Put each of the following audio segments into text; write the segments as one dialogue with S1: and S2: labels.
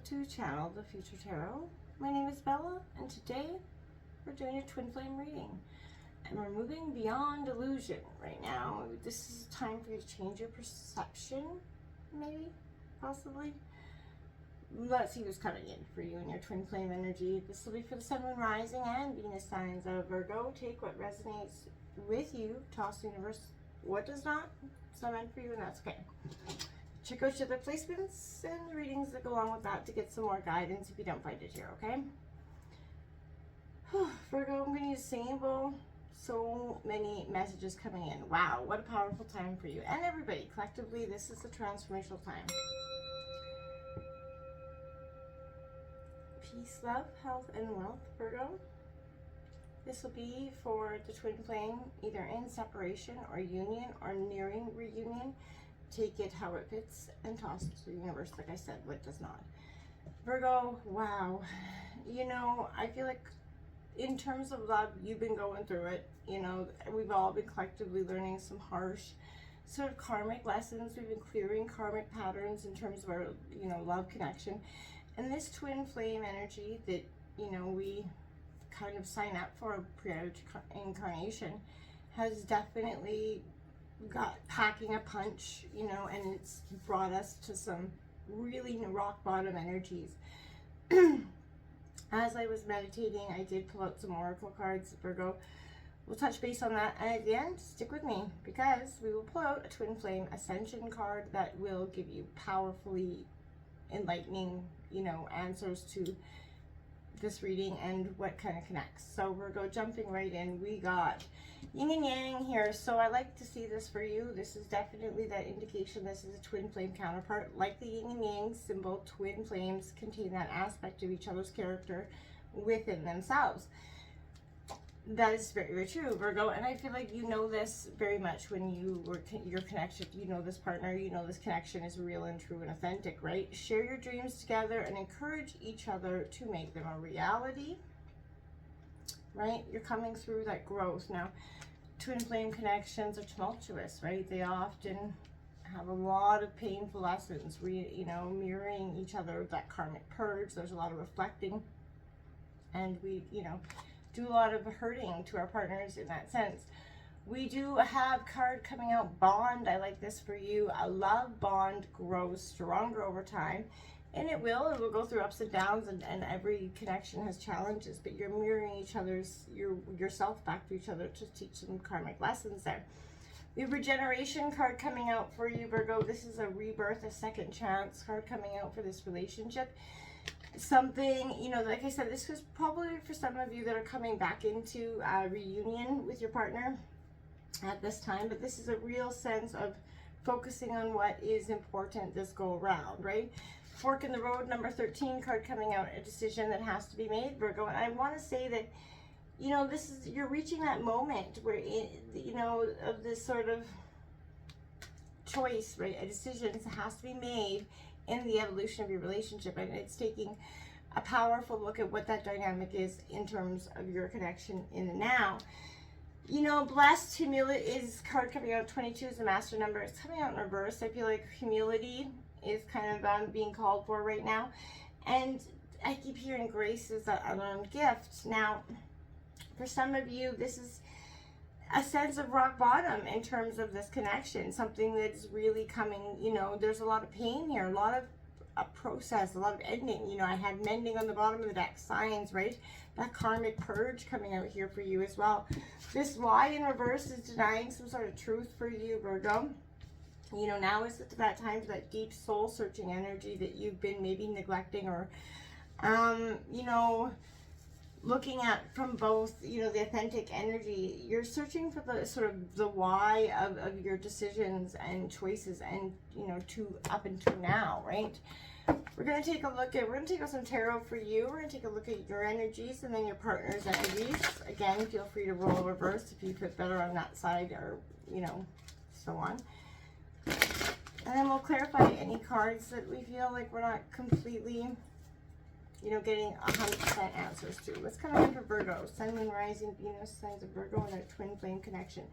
S1: to Channel the Future Tarot. My name is Bella, and today we're doing a twin flame reading. And we're moving beyond illusion right now. This is a time for you to change your perception, maybe, possibly. Let's see what's coming in for you in your twin flame energy. This will be for the Sun, Moon, Rising, and Venus signs of Virgo. Take what resonates with you. Toss the universe what does not. It's not meant for you, and that's okay. Check out your other placements and the readings that go along with that to get some more guidance if you don't find it here, okay? Virgo, I'm going to use singing bowl. So many messages coming in. Wow, what a powerful time for you. And everybody, collectively, this is a transformational time. Peace, love, health, and wealth, Virgo. This will be for the twin flame, either in separation or union or nearing reunion. Take it how it fits and toss it to the universe, like I said, what does not. Virgo, wow. You know, I feel like in terms of love, you've been going through it. You know, we've all been collectively learning some harsh sort of karmic lessons. We've been clearing karmic patterns in terms of our, you know, love connection. And this twin flame energy that, you know, we kind of sign up for prior to incarnation has definitely got packing a punch, you know, and it's brought us to some really rock bottom energies. As I was meditating, I did pull out some oracle cards, Virgo. We'll touch base on that, and at the end, stick with me, because we will pull out a twin flame ascension card that will give you powerfully enlightening, you know, answers to this reading and what kind of connects. So Virgo, jumping right in, we got yin and yang here. So I like to see this for you. This is definitely that indication this is a twin flame counterpart. Like the yin and yang symbol, twin flames contain that aspect of each other's character within themselves. That is very, very true, Virgo, and I feel like you know this very much when you're connected. You know this partner, you know this connection is real and true and authentic, right? Share your dreams together and encourage each other to make them a reality, right? You're coming through that growth. Now, twin flame connections are tumultuous, right? They often have a lot of painful lessons, you know, mirroring each other, that karmic purge. There's a lot of reflecting, and we, you know, do a lot of hurting to our partners in that sense. We do have card coming out, bond. I like this for you. A love bond grows stronger over time, and it will go through ups and downs, and every connection has challenges, but you're mirroring each other's, yourself back to each other to teach some karmic lessons there. We have regeneration card coming out for you, Virgo. This is a rebirth, a second chance card coming out for this relationship. Something, you know, like I said, this was probably for some of you that are coming back into a reunion with your partner at this time, but this is a real sense of focusing on what is important this go around, right? Fork in the road, number 13 card coming out, a decision that has to be made, Virgo. And I want to say that, you know, this is, you're reaching that moment where, you know, of this sort of choice, right? A decision has to be made in the evolution of your relationship, and it's taking a powerful look at what that dynamic is in terms of your connection in the now. You know, blessed humility is card coming out. 22 is the master number. It's coming out in reverse. I feel like humility is kind of being called for right now, and I keep hearing grace is an unearned gift. Now, for some of you, this is a sense of rock bottom in terms of this connection, something that's really coming, you know, there's a lot of pain here, a lot of a process, a lot of ending. You know, I had mending on the bottom of the deck, signs, right? That karmic purge coming out here for you as well. This Y in reverse is denying some sort of truth for you, Virgo. You know, now is that time for that deep soul searching energy that you've been maybe neglecting, or, you know, looking at from both, you know, the authentic energy. You're searching for the sort of the why of your decisions and choices, and, you know, to up until now, right? We're going to take a look at, we're going to take out some tarot for you. We're going to take a look at your energies and then your partner's energies. Again, feel free to roll reverse if you fit better on that side, or, you know, so on. And then we'll clarify any cards that we feel like we're not completely, you know, getting 100% answers to. What's coming in for Virgo? Sun, Moon, Rising, Venus, signs of Virgo, and their twin flame connection.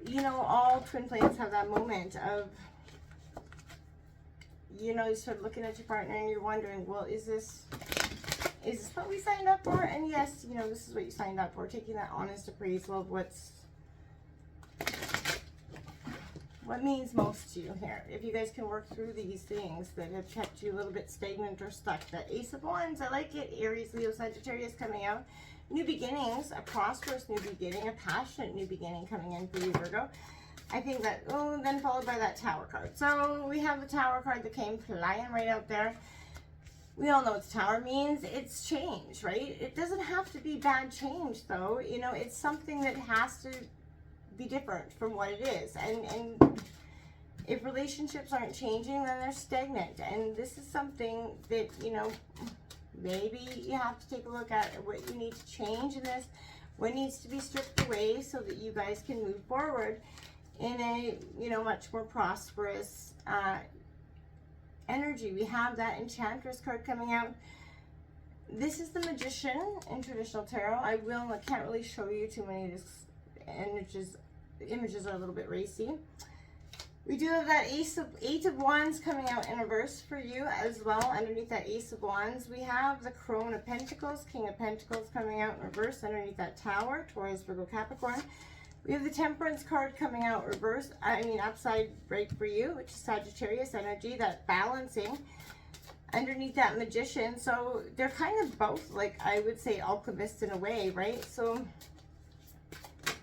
S1: You know, all twin flames have that moment of you know, you start looking at your partner and you're wondering, well, is this what we signed up for? And yes, you know, this is what you signed up for, taking that honest appraisal of what means most to you here. If you guys can work through these things that have kept you a little bit stagnant or stuck. That Ace of Wands, I like it. Aries, Leo, Sagittarius coming out. New beginnings, a prosperous new beginning, a passionate new beginning coming in for you, Virgo. I think that, oh, then followed by that Tower card. So we have the Tower card that came flying right out there. We all know what the Tower means. It's change, right? It doesn't have to be bad change, though. You know, it's something that has to be different from what it is. And if relationships aren't changing, then they're stagnant. And this is something that, you know, maybe you have to take a look at what you need to change in this, what needs to be stripped away so that you guys can move forward in a, you know, much more prosperous energy. We have that Enchantress card coming out. This is the Magician in traditional tarot. I can't really show you too many of these images. The images are a little bit racy. We do have that Eight of Wands coming out in reverse for you as well. Underneath that Ace of Wands, we have the Crone of Pentacles, King of Pentacles coming out in reverse underneath that Tower, Taurus, Virgo, Capricorn. We have the Temperance card coming out reverse, upside right for you, which is Sagittarius energy, that balancing underneath that Magician. So they're kind of both, like, I would say, alchemists in a way, right? So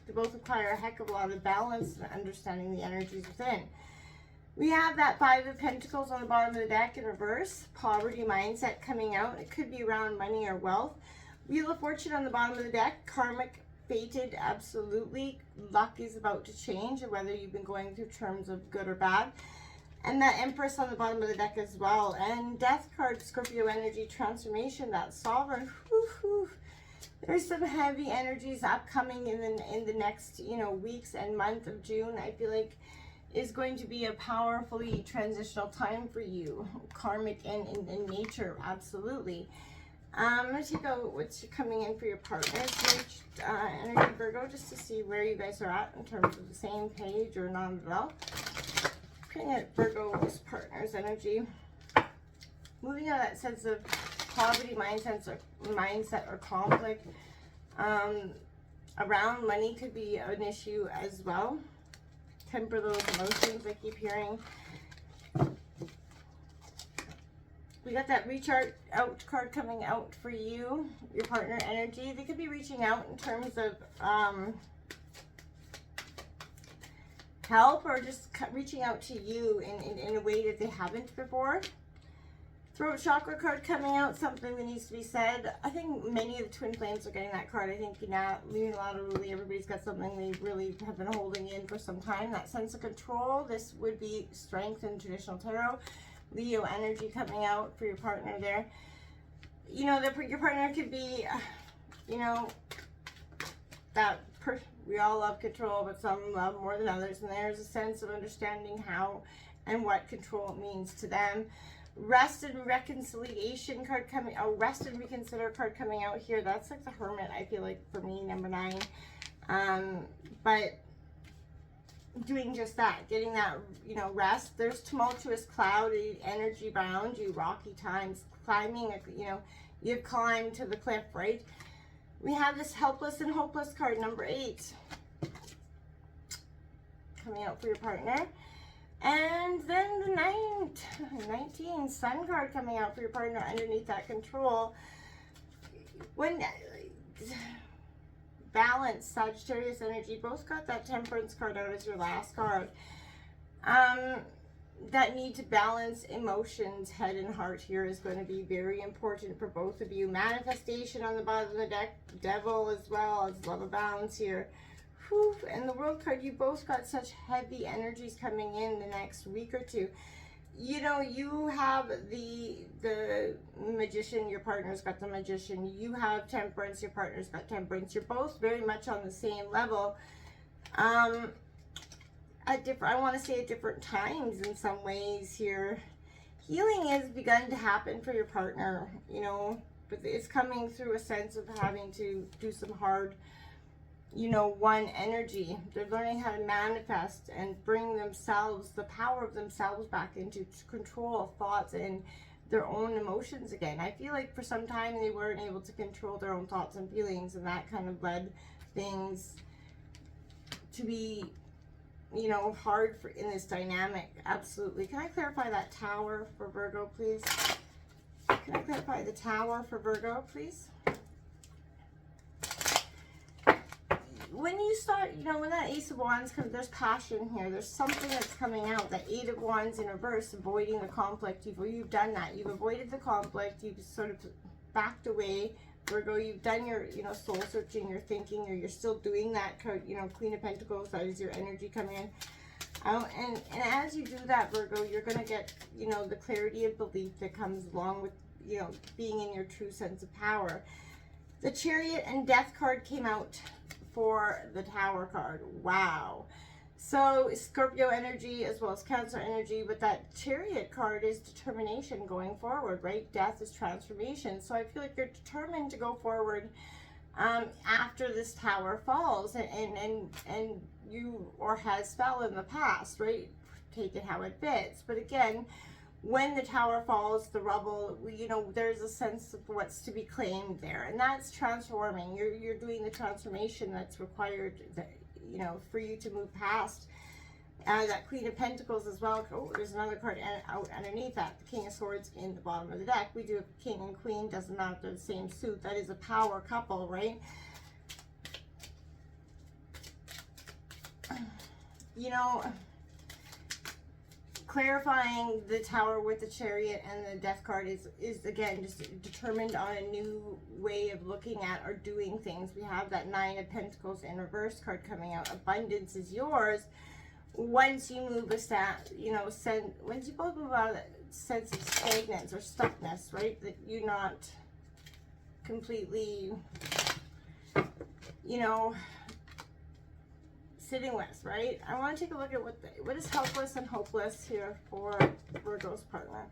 S1: they both require a heck of a lot of balance and understanding the energies within. We have that Five of Pentacles on the bottom of the deck in reverse, poverty mindset coming out. It could be around money or wealth. Wheel of Fortune on the bottom of the deck, karmic, fated, absolutely. Luck is about to change, whether you've been going through terms of good or bad. And that Empress on the bottom of the deck as well. And Death card, Scorpio energy, transformation, that Sovereign. Whew, whew. There's some heavy energies upcoming in the next, you know, weeks and month of June. I feel like is going to be a powerfully transitional time for you, karmic and in nature, absolutely. I'm going to take out what's coming in for your partners, energy, Virgo, just to see where you guys are at in terms of the same page or not at all. Looking at Virgo's partners energy. Moving out of that sense of poverty mindset or conflict. Around money could be an issue as well. Temper those emotions, I keep hearing. We got that reach out card coming out for you, your partner energy. They could be reaching out in terms of help, or just reaching out to you in a way that they haven't before. Throat chakra card coming out, something that needs to be said. I think many of the twin flames are getting that card. I think unilaterally everybody's got something they really have been holding in for some time. That sense of control. This would be strength in traditional tarot. Leo energy coming out for your partner there. You know, your partner could be, you know, we all love control, but some love more than others. And there's a sense of understanding how and what control means to them. Rest and reconciliation card coming out. Rest and reconsider card coming out here. That's like the Hermit, I feel like, for me, number 9. But doing just that, getting that, you know, rest. There's tumultuous, cloudy energy around you, rocky times, climbing, you know, you've climbed to the cliff, right? We have this helpless and hopeless card, number 8, coming out for your partner. And then the 19 Sun card coming out for your partner underneath that control. When balance, Sagittarius energy, both got that Temperance card out as your last card. That need to balance emotions, head and heart here is going to be very important for both of you. Manifestation on the bottom of the deck, Devil as well as Love Abounds here. Whew. And the World card, you both got such heavy energies coming in the next week or two. You know, you have the Magician, your partner's got the Magician. You have Temperance, your partner's got Temperance. You're both very much on the same level. I want to say at different times in some ways here. Healing has begun to happen for your partner, you know, but it's coming through a sense of having to do some hard you know, one energy. They're learning how to manifest and bring themselves, the power of themselves back into control of thoughts and their own emotions again. I feel like for some time they weren't able to control their own thoughts and feelings, and that kind of led things to be, you know, hard for in this dynamic. Absolutely. Can I clarify that Tower for Virgo, please? Can I clarify the Tower for Virgo, please? When you start, you know, when that Ace of Wands comes, there's passion here. There's something that's coming out. That Eight of Wands in reverse, avoiding the conflict. You've done that. You've avoided the conflict. You've sort of backed away. Virgo, you've done your, you know, soul searching, your thinking, or you're still doing that, you know, Queen of Pentacles. That is your energy coming in. And as you do that, Virgo, you're going to get, you know, the clarity of belief that comes along with, you know, being in your true sense of power. The Chariot and Death card came out for the Tower card. Wow. So Scorpio energy as well as Cancer energy, but that Chariot card is determination going forward, right? Death is transformation. So I feel like you're determined to go forward after this Tower falls, and you or has fell in the past, right? Take it how it fits. But again, when the Tower falls, the rubble, you know, there's a sense of what's to be claimed there, and that's transforming. You're doing the transformation that's required, that, you know, for you to move past. That Queen of Pentacles as well. Oh, there's another card out underneath that. The King of Swords in the bottom of the deck. We do have King and Queen. Doesn't matter if they're the same suit. That is a power couple, right? You know, clarifying the Tower with the Chariot and the Death card is again just determined on a new way of looking at or doing things. We have that Nine of Pentacles in reverse card coming out. Abundance is yours once you move you know, once you both move out of that sense of stagnance or stuckness, right? That you're not completely, you know, sitting with, right? I want to take a look at what is helpless and hopeless here for Virgo's partner.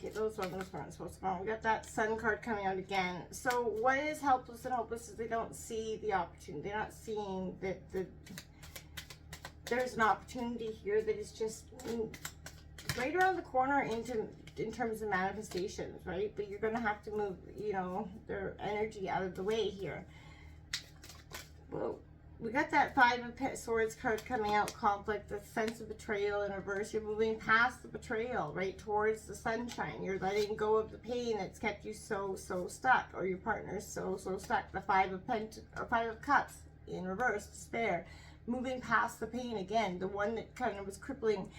S1: Okay, those ones weren't supposed to go. We got that Sun card coming out again. So what is helpless and hopeless is they don't see the opportunity. They're not seeing that there's an opportunity here that is just right around the corner in terms of manifestations, right? But you're going to have to move, you know, their energy out of the way here. Well, we got that Five of Swords card coming out, conflict, the sense of betrayal in reverse. You're moving past the betrayal, right, towards the sunshine. You're letting go of the pain that's kept you so stuck, or your partner's so stuck. The Five of Cups in reverse, despair. Moving past the pain again, the one that kind of was crippling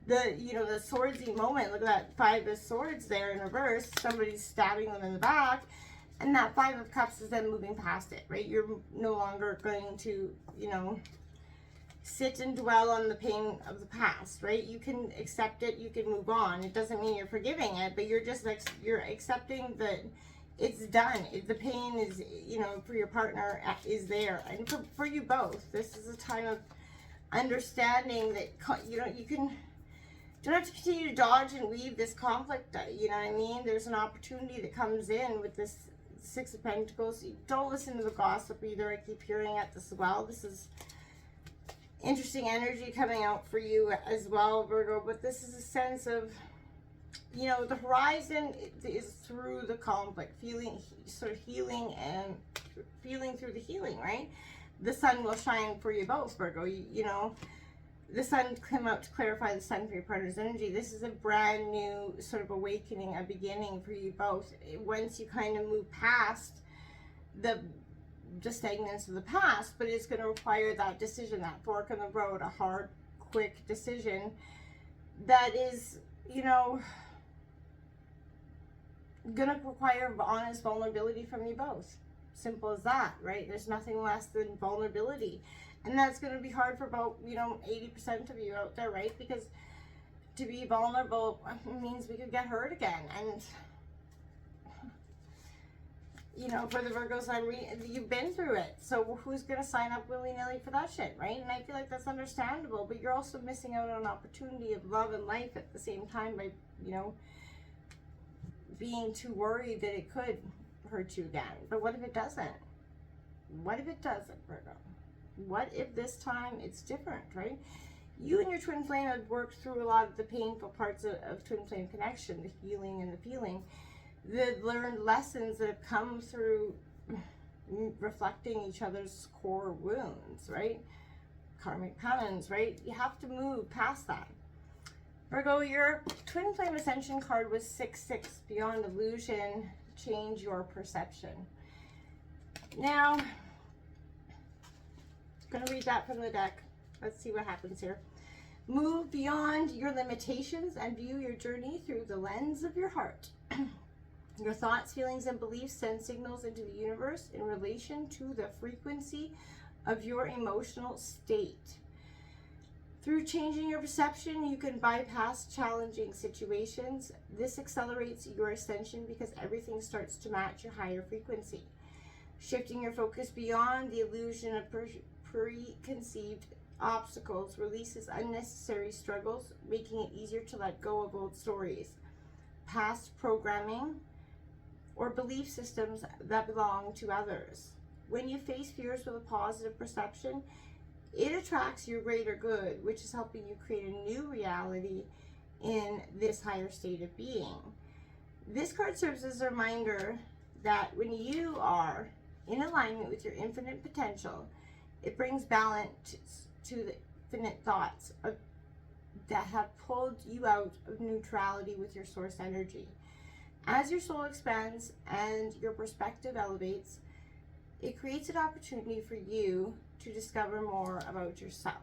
S1: the, you know, the swordsy moment. Look at that Five of Swords there in reverse. Somebody's stabbing them in the back. And that Five of Cups is then moving past it, right? You're no longer going to, you know, sit and dwell on the pain of the past, right? You can accept it, you can move on. It doesn't mean you're forgiving it, but you're just like, you're accepting that it's done. The pain is, you know, for your partner is there. And for you both, this is a time of understanding that, you know, you don't have to continue to dodge and weave this conflict, you know what I mean? There's an opportunity that comes in with this Six of Pentacles. Don't listen to the gossip either. I keep hearing at this as well. This is interesting energy coming out for you as well, Virgo. But this is a sense of, you know, the horizon is through the conflict, sort of healing and feeling through the healing, right? The sun will shine for you both, Virgo. You know, the sun came out to clarify the sun for your partner's energy. This is a brand new sort of awakening, a beginning for you both. Once you kind of move past the stagnance of the past, but it's going to require that decision, that fork in the road, a hard, quick decision that is, you know, going to require honest vulnerability from you both. Simple as that, right? There's nothing less than vulnerability. And that's going to be hard for about, you know, 80% of you out there, right? Because to be vulnerable means we could get hurt again. And, you know, for the Virgos, you've been through it. So who's going to sign up willy-nilly for that shit, right? And I feel like that's understandable, but you're also missing out on an opportunity of love and life at the same time by, you know, being too worried that it could hurt you again. But what if it doesn't? What if it doesn't, Virgo? What if this time it's different, right? You and your twin flame have worked through a lot of the painful parts of twin flame connection, the healing and the feeling, the learned lessons that have come through reflecting each other's core wounds, right? Karmic patterns, right? You have to move past that. Virgo, your twin flame ascension card was 6-6, beyond illusion, change your perception. Now, I'm going to read that from the deck. Let's see what happens here. Move beyond your limitations and view your journey through the lens of your heart. Your thoughts, feelings, and beliefs send signals into the universe in relation to the frequency of your emotional state. Through changing your perception, you can bypass challenging situations. This accelerates your ascension because everything starts to match your higher frequency. Shifting your focus beyond the illusion of preconceived obstacles releases unnecessary struggles, making it easier to let go of old stories, past programming, or belief systems that belong to others. When you face fears with a positive perception, it attracts your greater good, which is helping you create a new reality in this higher state of being. This card serves as a reminder that when you are in alignment with your infinite potential, it brings balance to the infinite thoughts that have pulled you out of neutrality with your source energy. As your soul expands and your perspective elevates, it creates an opportunity for you to discover more about yourself.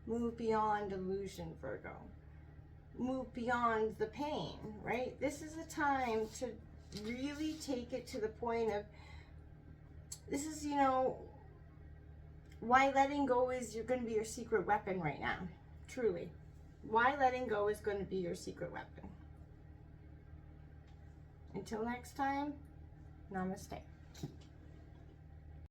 S1: Move beyond illusion, Virgo. Move beyond the pain, right? This is a time to really take it to the point of, this is, you know, why letting go is going to be your secret weapon right now. Truly. Why letting go is going to be your secret weapon. Until next time, namaste.